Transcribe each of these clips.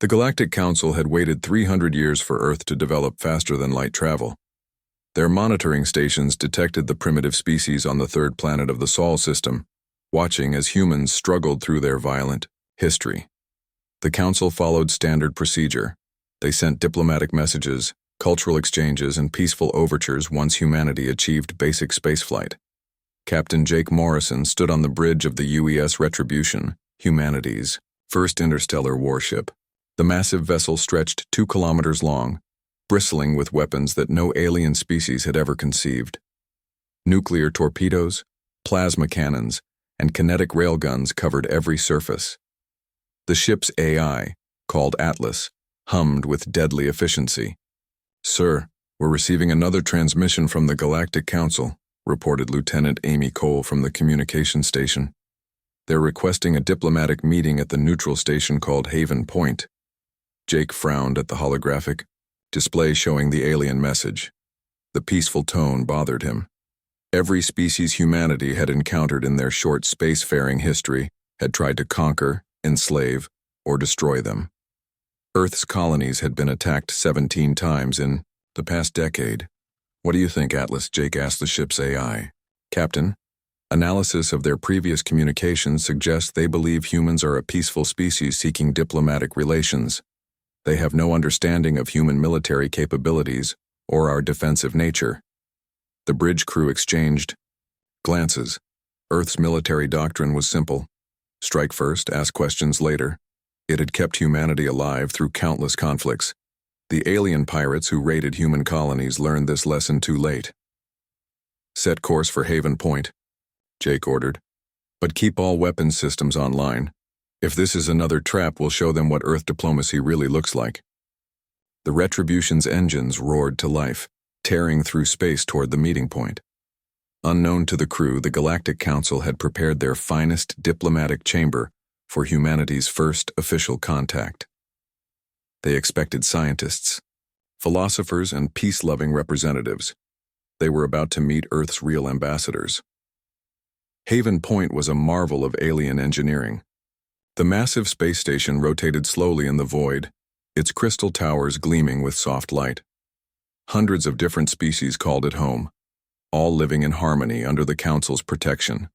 The Galactic Council had waited 300 years for Earth to develop faster than light travel. Their monitoring stations detected the primitive species on the third planet of the Sol system, watching as humans struggled through their violent history. The Council followed standard procedure. They sent diplomatic messages, cultural exchanges, and peaceful overtures once humanity achieved basic spaceflight. Captain Jake Morrison stood on the bridge of the UES Retribution, humanity's first interstellar warship. The massive vessel stretched 2 kilometers long, bristling with weapons that no alien species had ever conceived. Nuclear torpedoes, plasma cannons, and kinetic railguns covered every surface. The ship's AI, called Atlas, hummed with deadly efficiency. "Sir, we're receiving another transmission from the Galactic Council," reported Lieutenant Amy Cole from the communication station. "They're requesting a diplomatic meeting at the neutral station called Haven Point." Jake frowned at the holographic display showing the alien message. The peaceful tone bothered him. Every species humanity had encountered in their short spacefaring history had tried to conquer, enslave, or destroy them. Earth's colonies had been attacked 17 times in the past decade. "What do you think, Atlas?" Jake asked the ship's AI. "Captain, analysis of their previous communications suggests they believe humans are a peaceful species seeking diplomatic relations. They have no understanding of human military capabilities or our defensive nature." The bridge crew exchanged glances. Earth's military doctrine was simple: strike first, ask questions later. It had kept humanity alive through countless conflicts. The alien pirates who raided human colonies learned this lesson too late. "Set course for Haven Point," Jake ordered. "But keep all weapons systems online. If this is another trap, we'll show them what Earth diplomacy really looks like." The Retribution's engines roared to life, tearing through space toward the meeting point. Unknown to the crew, the Galactic Council had prepared their finest diplomatic chamber for humanity's first official contact. They expected scientists, philosophers, and peace-loving representatives. They were about to meet Earth's real ambassadors. Haven Point was a marvel of alien engineering. The massive space station rotated slowly in the void, its crystal towers gleaming with soft light. Hundreds of different species called it home, all living in harmony under the Council's protection.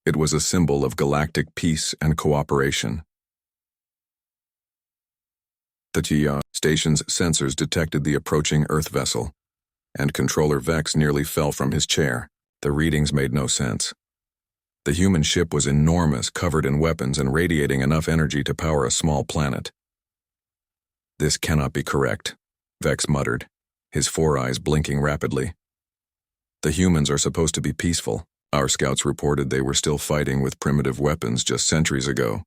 It was a symbol of galactic peace and cooperation. The station's sensors detected the approaching Earth vessel, and Controller Vex nearly fell from his chair. The readings made no sense. The human ship was enormous, covered in weapons and radiating enough energy to power a small planet. "This cannot be correct," Vex muttered, his 4 eyes blinking rapidly. "The humans are supposed to be peaceful. Our scouts reported they were still fighting with primitive weapons just centuries ago."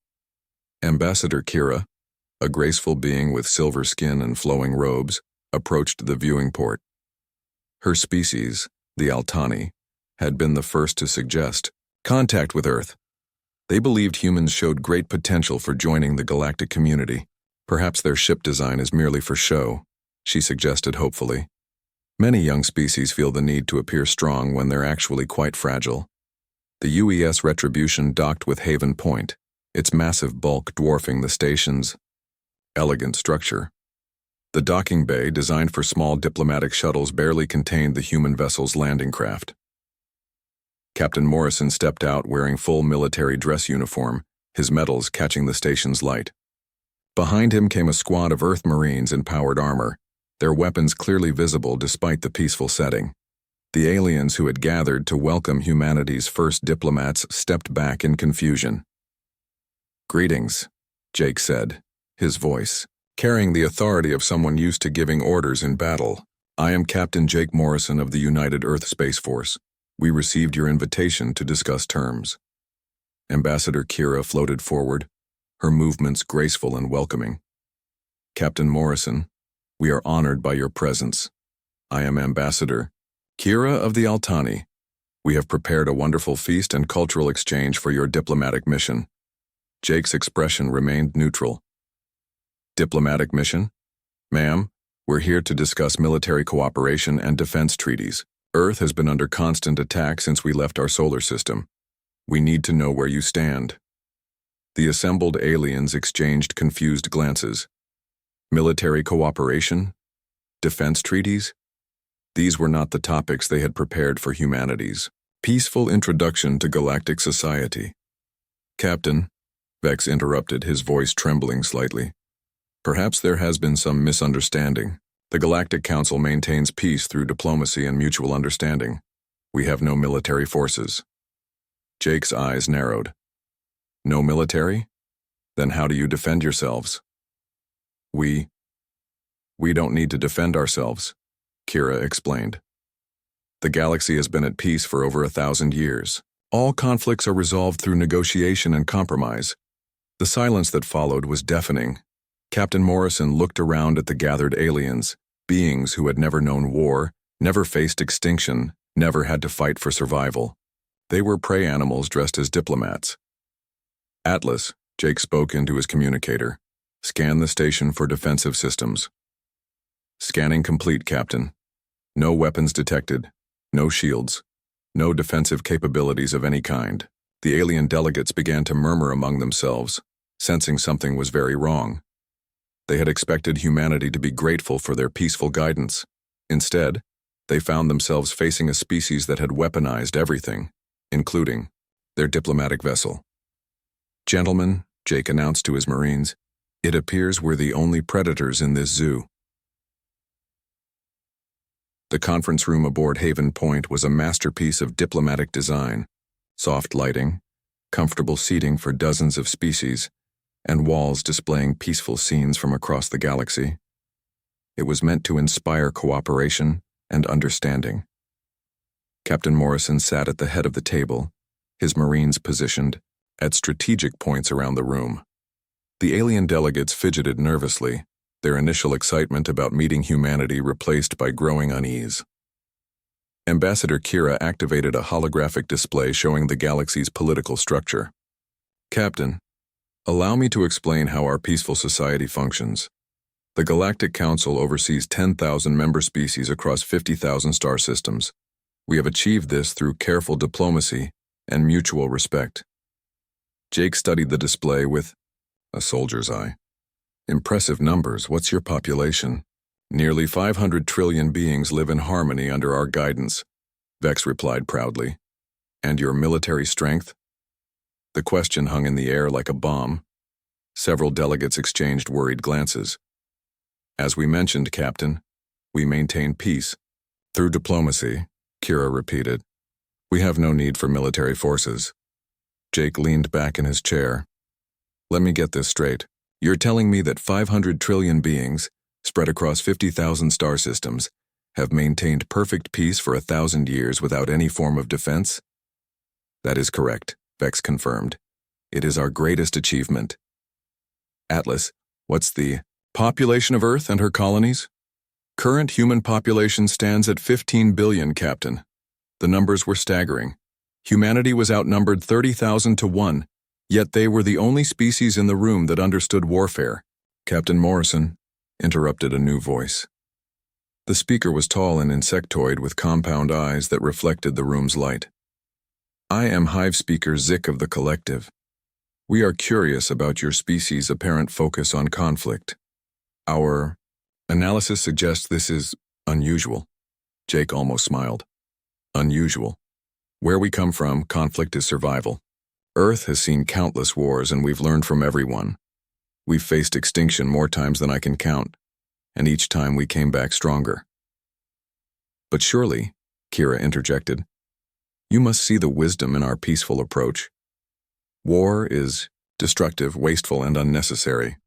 Ambassador Kira, a graceful being with silver skin and flowing robes, approached the viewing port. Her species, the Altani, had been the first to suggest contact with Earth. They believed humans showed great potential for joining the galactic community. "Perhaps their ship design is merely for show," she suggested hopefully. "Many young species feel the need to appear strong when they're actually quite fragile." The UES Retribution docked with Haven Point, its massive bulk dwarfing the station's elegant structure. The docking bay, designed for small diplomatic shuttles, barely contained the human vessel's landing craft. Captain Morrison stepped out wearing full military dress uniform, his medals catching the station's light. Behind him came a squad of Earth Marines in powered armor, their weapons clearly visible despite the peaceful setting. The aliens who had gathered to welcome humanity's first diplomats stepped back in confusion. "Greetings," Jake said, his voice carrying the authority of someone used to giving orders in battle. "I am Captain Jake Morrison of the United Earth Space Force. We received your invitation to discuss terms." Ambassador Kira floated forward, her movements graceful and welcoming. "Captain Morrison, we are honored by your presence. I am Ambassador Kira of the Altani. We have prepared a wonderful feast and cultural exchange for your diplomatic mission." Jake's expression remained neutral. "Diplomatic mission? Ma'am, we're here to discuss military cooperation and defense treaties. Earth has been under constant attack since we left our solar system. We need to know where you stand." The assembled aliens exchanged confused glances. Military cooperation? Defense treaties? These were not the topics they had prepared for humanity's peaceful introduction to galactic society. Captain, Vex interrupted, his voice trembling slightly. Perhaps there has been some misunderstanding. The Galactic Council maintains peace through diplomacy and mutual understanding. We have no military forces. Jake's eyes narrowed. No military? Then how do you defend yourselves? We don't need to defend ourselves, Kira explained. The galaxy has been at peace for over 1,000 years. All conflicts are resolved through negotiation and compromise. The silence that followed was deafening. Captain Morrison looked around at the gathered aliens, beings who had never known war, never faced extinction, never had to fight for survival. They were prey animals dressed as diplomats. Atlas, Jake spoke into his communicator. Scan the station for defensive systems. Scanning complete, Captain. No weapons detected. No shields. No defensive capabilities of any kind. The alien delegates began to murmur among themselves, sensing something was very wrong. They had expected humanity to be grateful for their peaceful guidance. Instead, they found themselves facing a species that had weaponized everything, including their diplomatic vessel. Gentlemen, Jake announced to his Marines, it appears we're the only predators in this zoo. The conference room aboard Haven Point was a masterpiece of diplomatic design. Soft lighting, comfortable seating for dozens of species, and walls displaying peaceful scenes from across the galaxy. It was meant to inspire cooperation and understanding. Captain Morrison sat at the head of the table, his Marines positioned at strategic points around the room. The alien delegates fidgeted nervously, their initial excitement about meeting humanity replaced by growing unease. Ambassador Kira activated a holographic display showing the galaxy's political structure. Captain, allow me to explain how our peaceful society functions. The Galactic Council oversees 10,000 member species across 50,000 star systems. We have achieved this through careful diplomacy and mutual respect. Jake studied the display with a soldier's eye. Impressive numbers. What's your population? Nearly 500 trillion beings live in harmony under our guidance, Vex replied proudly. And your military strength? The question hung in the air like a bomb. Several delegates exchanged worried glances. As we mentioned, Captain, we maintain peace. Through diplomacy, Kira repeated. We have no need for military forces. Jake leaned back in his chair. Let me get this straight. You're telling me that 500 trillion beings, spread across 50,000 star systems, have maintained perfect peace for 1,000 years without any form of defense? That is correct, Vex confirmed. It is our greatest achievement. Atlas, what's the population of Earth and her colonies? Current human population stands at 15 billion, Captain. The numbers were staggering. Humanity was outnumbered 30,000 to 1, yet they were the only species in the room that understood warfare. Captain Morrison interrupted a new voice. The speaker was tall and insectoid with compound eyes that reflected the room's light. I am Hive Speaker Zik of the Collective. We are curious about your species' apparent focus on conflict. Our analysis suggests this is unusual. Jake almost smiled. Unusual. Where we come from, conflict is survival. Earth has seen countless wars and we've learned from everyone. We've faced extinction more times than I can count, and each time we came back stronger. But surely, Kira interjected, you must see the wisdom in our peaceful approach. War is destructive, wasteful, and unnecessary.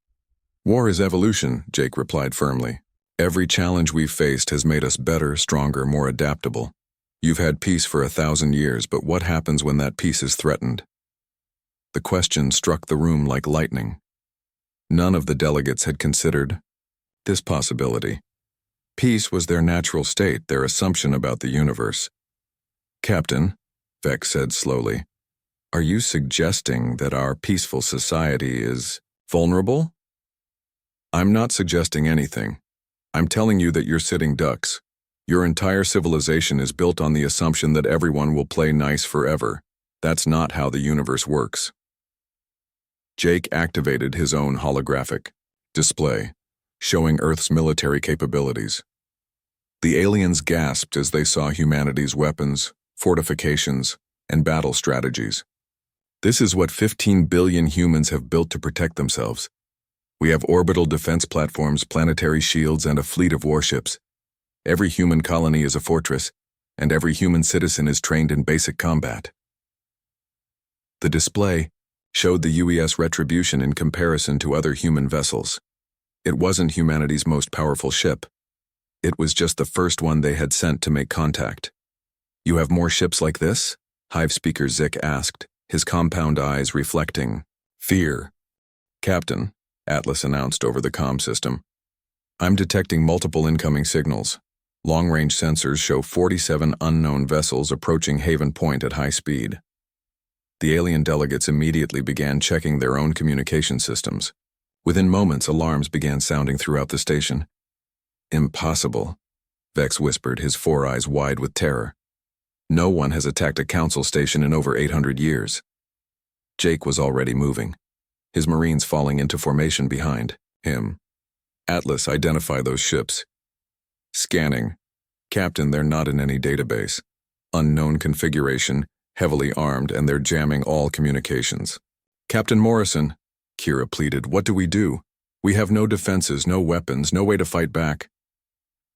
War is evolution, Jake replied firmly. Every challenge we've faced has made us better, stronger, more adaptable. You've had peace for 1,000 years, but what happens when that peace is threatened? The question struck the room like lightning. None of the delegates had considered this possibility. Peace was their natural state, their assumption about the universe. Captain, Vex said slowly, are you suggesting that our peaceful society is vulnerable? I'm not suggesting anything. I'm telling you that you're sitting ducks. Your entire civilization is built on the assumption that everyone will play nice forever. That's not how the universe works. Jake activated his own holographic display. showing Earth's military capabilities. The aliens gasped as they saw humanity's weapons, fortifications, and battle strategies. This is what 15 billion humans have built to protect themselves. We have orbital defense platforms, planetary shields, and a fleet of warships. Every human colony is a fortress, and every human citizen is trained in basic combat. The display showed the UES Retribution in comparison to other human vessels. It wasn't humanity's most powerful ship. It was just the first one they had sent to make contact. "You have more ships like this?" Hive Speaker Zik asked, his compound eyes reflecting fear. "Captain," Atlas announced over the comm system, "I'm detecting multiple incoming signals. Long-range sensors show 47 unknown vessels approaching Haven Point at high speed." The alien delegates immediately began checking their own communication systems. Within moments, alarms began sounding throughout the station. "Impossible," Vex whispered, his four eyes wide with terror. "No one has attacked a council station in over 800 years. Jake was already moving, his Marines falling into formation behind him. "Atlas, identify those ships." "Scanning. Captain, they're not in any database. Unknown configuration, heavily armed, and they're jamming all communications." "Captain Morrison," Kira pleaded, "what do we do? We have no defenses, no weapons, no way to fight back."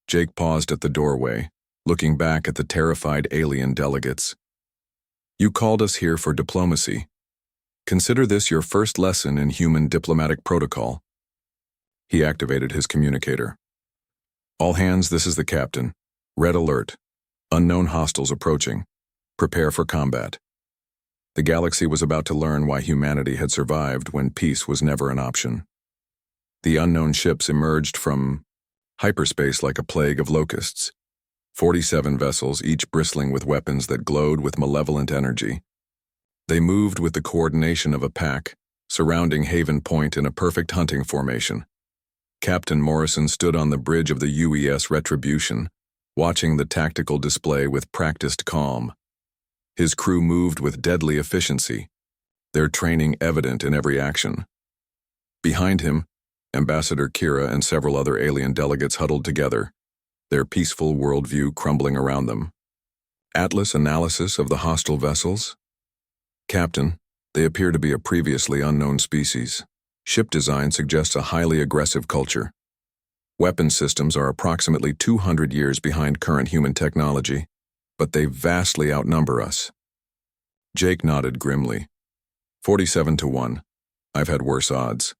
Jake paused at the doorway, looking back at the terrified alien delegates. "You called us here for diplomacy. Consider this your first lesson in human diplomatic protocol." He activated his communicator. "All hands, this is the captain. Red alert. Unknown hostiles approaching. Prepare for combat." The galaxy was about to learn why humanity had survived when peace was never an option. The unknown ships emerged from hyperspace like a plague of locusts. 47 vessels, each bristling with weapons that glowed with malevolent energy. They moved with the coordination of a pack, surrounding Haven Point in a perfect hunting formation. Captain Morrison stood on the bridge of the UES Retribution, watching the tactical display with practiced calm. His crew moved with deadly efficiency, their training evident in every action. Behind him, Ambassador Kira and several other alien delegates huddled together, their peaceful worldview crumbling around them. "Atlas analysis of the hostile vessels?" "Captain, they appear to be a previously unknown species. Ship design suggests a highly aggressive culture. Weapon systems are approximately 200 years behind current human technology, but they vastly outnumber us." Jake nodded grimly. 47 to 1. I've had worse odds."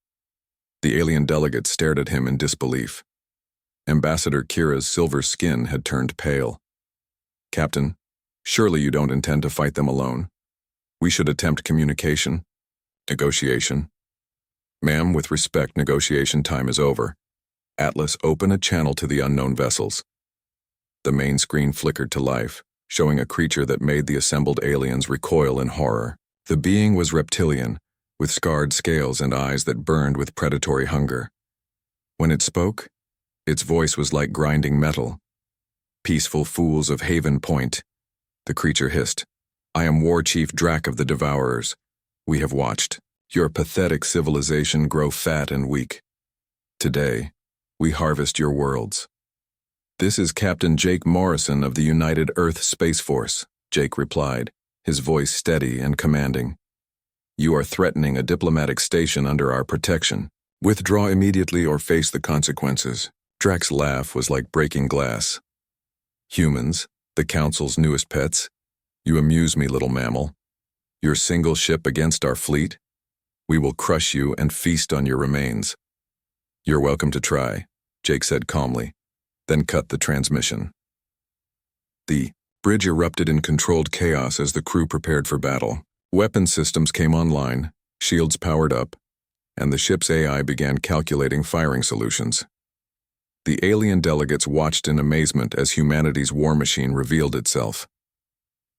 The alien delegate stared at him in disbelief. Ambassador Kira's silver skin had turned pale. "Captain, surely you don't intend to fight them alone. We should attempt communication. Negotiation." "Ma'am, with respect, negotiation time is over. Atlas, open a channel to the unknown vessels." The main screen flickered to life, showing a creature that made the assembled aliens recoil in horror. The being was reptilian, with scarred scales and eyes that burned with predatory hunger. When it spoke, its voice was like grinding metal. "Peaceful fools of Haven Point," the creature hissed. "I am War Chief Drac of the Devourers. We have watched your pathetic civilization grow fat and weak. Today, we harvest your worlds." "This is Captain Jake Morrison of the United Earth Space Force," Jake replied, his voice steady and commanding. "You are threatening a diplomatic station under our protection. Withdraw immediately or face the consequences." Drac's laugh was like breaking glass. "Humans, the Council's newest pets. You amuse me, little mammal. Your single ship against our fleet? We will crush you and feast on your remains." "You're welcome to try," Jake said calmly, then cut the transmission. The bridge erupted in controlled chaos as the crew prepared for battle. Weapon systems came online, shields powered up, and the ship's AI began calculating firing solutions. The alien delegates watched in amazement as humanity's war machine revealed itself.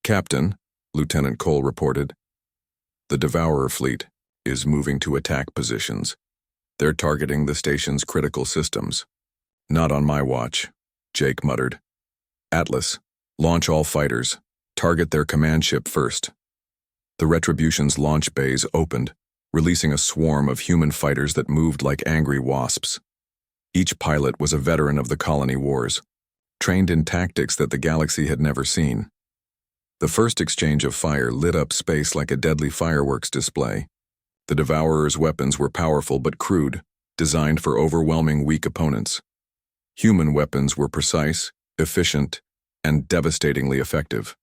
"Captain," Lieutenant Cole reported, "the Devourer fleet is moving to attack positions. They're targeting the station's critical systems." "Not on my watch," Jake muttered. "Atlas, launch all fighters. Target their command ship first." The Retribution's launch bays opened, releasing a swarm of human fighters that moved like angry wasps. Each pilot was a veteran of the colony wars, trained in tactics that the galaxy had never seen. The first exchange of fire lit up space like a deadly fireworks display. The Devourer's weapons were powerful but crude, designed for overwhelming weak opponents. Human weapons were precise, efficient, and devastatingly effective.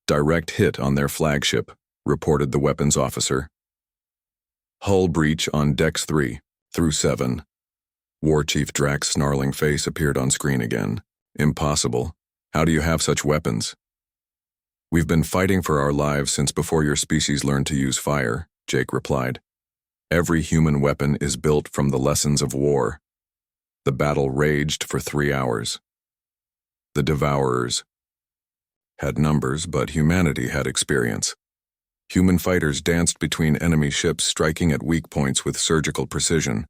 "Direct hit on their flagship," reported the weapons officer. "Hull breach on decks 3 through 7. War Chief Drax's snarling face appeared on screen again. "Impossible. How do you have such weapons?" "We've been fighting for our lives since before your species learned to use fire," Jake replied. "Every human weapon is built from the lessons of war." The battle raged for 3 hours. The Devourers had numbers, but humanity had experience. Human fighters danced between enemy ships, striking at weak points with surgical precision.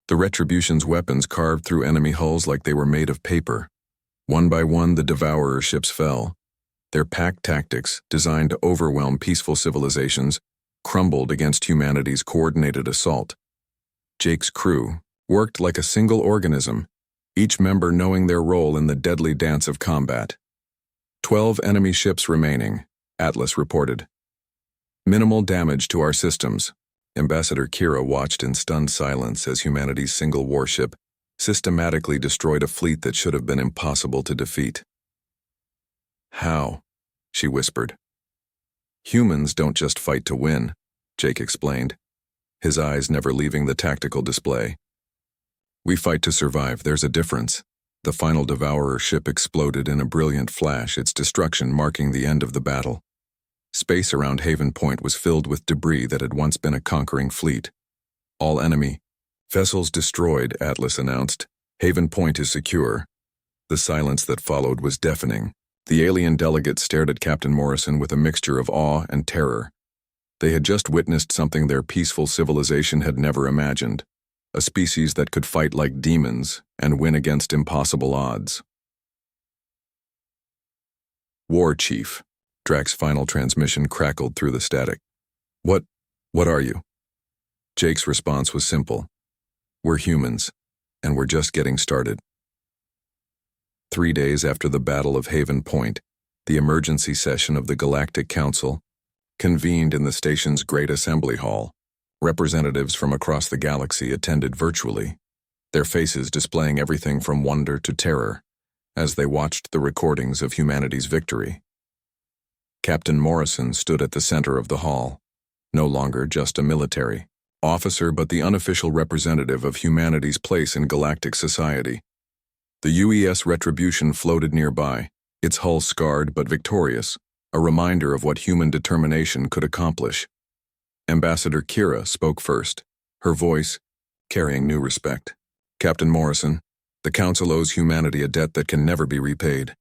The Retribution's weapons carved through enemy hulls like they were made of paper. One by one, the Devourer ships fell. Their pack tactics, designed to overwhelm peaceful civilizations, crumbled against humanity's coordinated assault. Jake's crew worked like a single organism, each member knowing their role in the deadly dance of combat. 12 enemy ships remaining, Atlas reported. "Minimal damage to our systems." Ambassador Kira watched in stunned silence as humanity's single warship systematically destroyed a fleet that should have been impossible to defeat. "How?" she whispered. "Humans don't just fight to win," Jake explained, his eyes never leaving the tactical display. "We fight to survive. There's a difference." The final Devourer ship exploded in a brilliant flash, its destruction marking the end of the battle. Space around Haven Point was filled with debris that had once been a conquering fleet. "All enemy vessels destroyed," Atlas announced. "Haven Point is secure." The silence that followed was deafening. The alien delegates stared at Captain Morrison with a mixture of awe and terror. They had just witnessed something their peaceful civilization had never imagined. A species that could fight like demons and win against impossible odds. "War Chief." Drax's final transmission crackled through the static. What are you?" Jake's response was simple. "We're humans, and we're just getting started." 3 days after the Battle of Haven Point, the emergency session of the Galactic Council convened in the station's Great Assembly Hall. Representatives from across the galaxy attended virtually, their faces displaying everything from wonder to terror as they watched the recordings of humanity's victory. Captain Morrison stood at the center of the hall, no longer just a military officer but the unofficial representative of humanity's place in galactic society. The UES Retribution floated nearby, its hull scarred but victorious, a reminder of what human determination could accomplish. Ambassador Kira spoke first, her voice carrying new respect. "Captain Morrison, the Council owes humanity a debt that can never be repaid.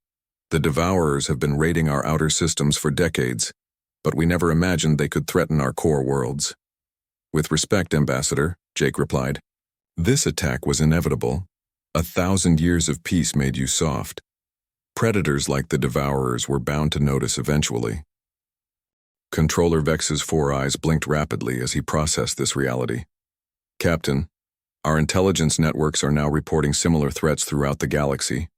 The Devourers have been raiding our outer systems for decades, but we never imagined they could threaten our core worlds." "With respect, Ambassador," Jake replied. "This attack was inevitable. 1,000 years of peace made you soft. Predators like the Devourers were bound to notice eventually." Controller Vex's 4 eyes blinked rapidly as he processed this reality. "Captain, our intelligence networks are now reporting similar threats throughout the galaxy.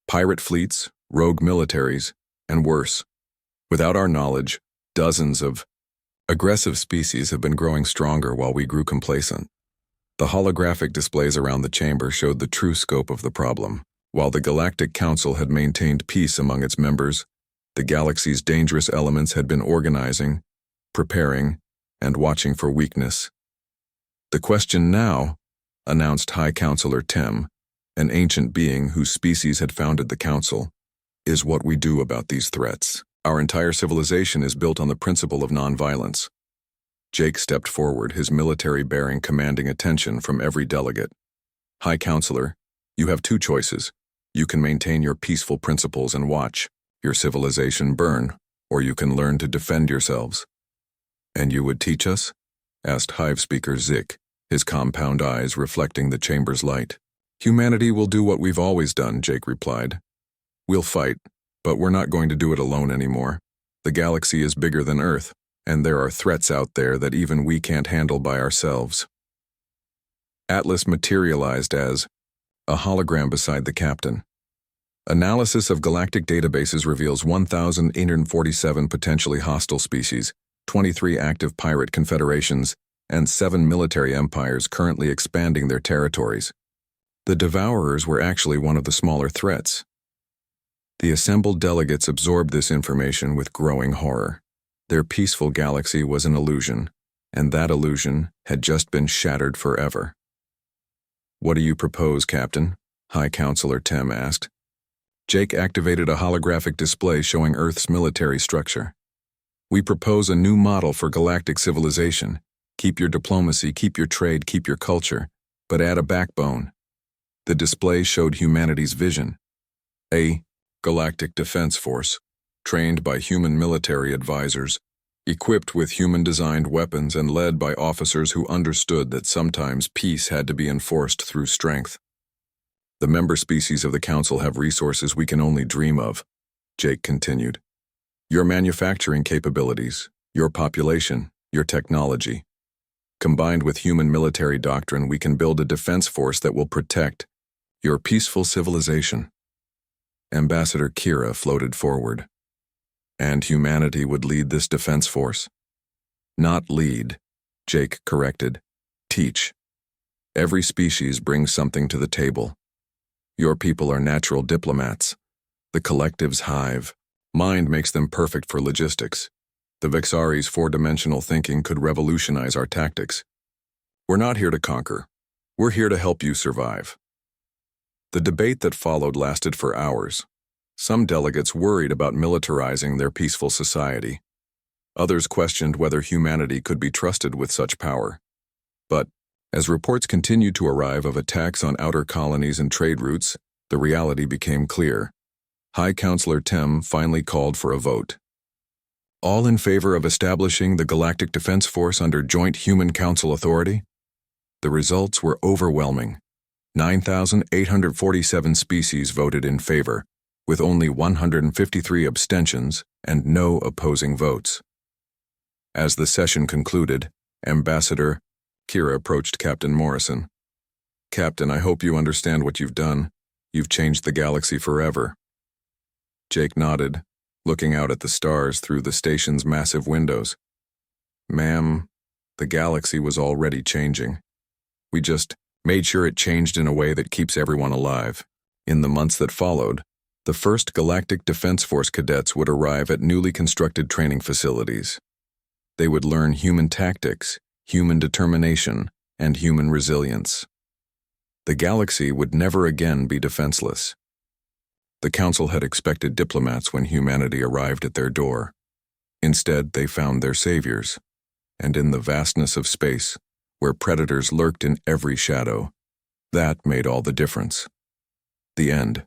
Pirate fleets, rogue militaries, and worse. Without our knowledge, dozens of aggressive species have been growing stronger while we grew complacent." The holographic displays around the chamber showed the true scope of the problem. While the Galactic Council had maintained peace among its members, the galaxy's dangerous elements had been organizing, preparing, and watching for weakness. "The question now," announced High Counselor Tem, an ancient being whose species had founded the Council, "is what we do about these threats. Our entire civilization is built on the principle of nonviolence." Jake stepped forward, his military bearing commanding attention from every delegate. "High Counselor, you have 2 choices. You can maintain your peaceful principles and watch your civilization burn, or you can learn to defend yourselves." "And you would teach us?" asked Hive Speaker Zik, his compound eyes reflecting the chamber's light. "Humanity will do what we've always done," Jake replied. "We'll fight, but we're not going to do it alone anymore. The galaxy is bigger than Earth, and there are threats out there that even we can't handle by ourselves." Atlas materialized as a hologram beside the captain. Analysis of galactic databases reveals 1,847 potentially hostile species, 23 active pirate confederations, and 7 military empires currently expanding their territories. The Devourers were actually one of the smaller threats. The assembled delegates absorbed this information with growing horror. Their peaceful galaxy was an illusion, and that illusion had just been shattered forever. "What do you propose, Captain?" High Counselor Tem asked. Jake activated a holographic display showing Earth's military structure. "We propose a new model for galactic civilization. Keep your diplomacy, keep your trade, keep your culture, but add a backbone." The display showed humanity's vision. A galactic defense force, trained by human military advisors, equipped with human-designed weapons and led by officers who understood that sometimes peace had to be enforced through strength. "The member species of the Council have resources we can only dream of," Jake continued. "Your manufacturing capabilities, your population, your technology. Combined with human military doctrine, we can build a defense force that will protect your peaceful civilization." Ambassador Kira floated forward. "And humanity would lead this defense force?" "Not lead," Jake corrected. "Teach. Every species brings something to the table. Your people are natural diplomats. The collective's hive. Mind makes them perfect for logistics. The Vexari's four-dimensional thinking could revolutionize our tactics. We're not here to conquer. We're here to help you survive." The debate that followed lasted for hours. Some delegates worried about militarizing their peaceful society. Others questioned whether humanity could be trusted with such power. But, as reports continued to arrive of attacks on outer colonies and trade routes, the reality became clear. High Counselor Tem finally called for a vote. "All in favor of establishing the Galactic Defense Force under Joint Human Council authority?" The results were overwhelming. 9,847 species voted in favor, with only 153 abstentions and no opposing votes. As the session concluded, Ambassador Kira approached Captain Morrison. "Captain, I hope you understand what you've done. You've changed the galaxy forever." Jake nodded, looking out at the stars through the station's massive windows. "Ma'am, the galaxy was already changing. We just made sure it changed in a way that keeps everyone alive." In the months that followed, the first Galactic Defense Force cadets would arrive at newly constructed training facilities. They would learn human tactics, human determination, and human resilience. The galaxy would never again be defenseless. The Council had expected diplomats when humanity arrived at their door. Instead, they found their saviors. And in the vastness of space, where predators lurked in every shadow, that made all the difference. The end.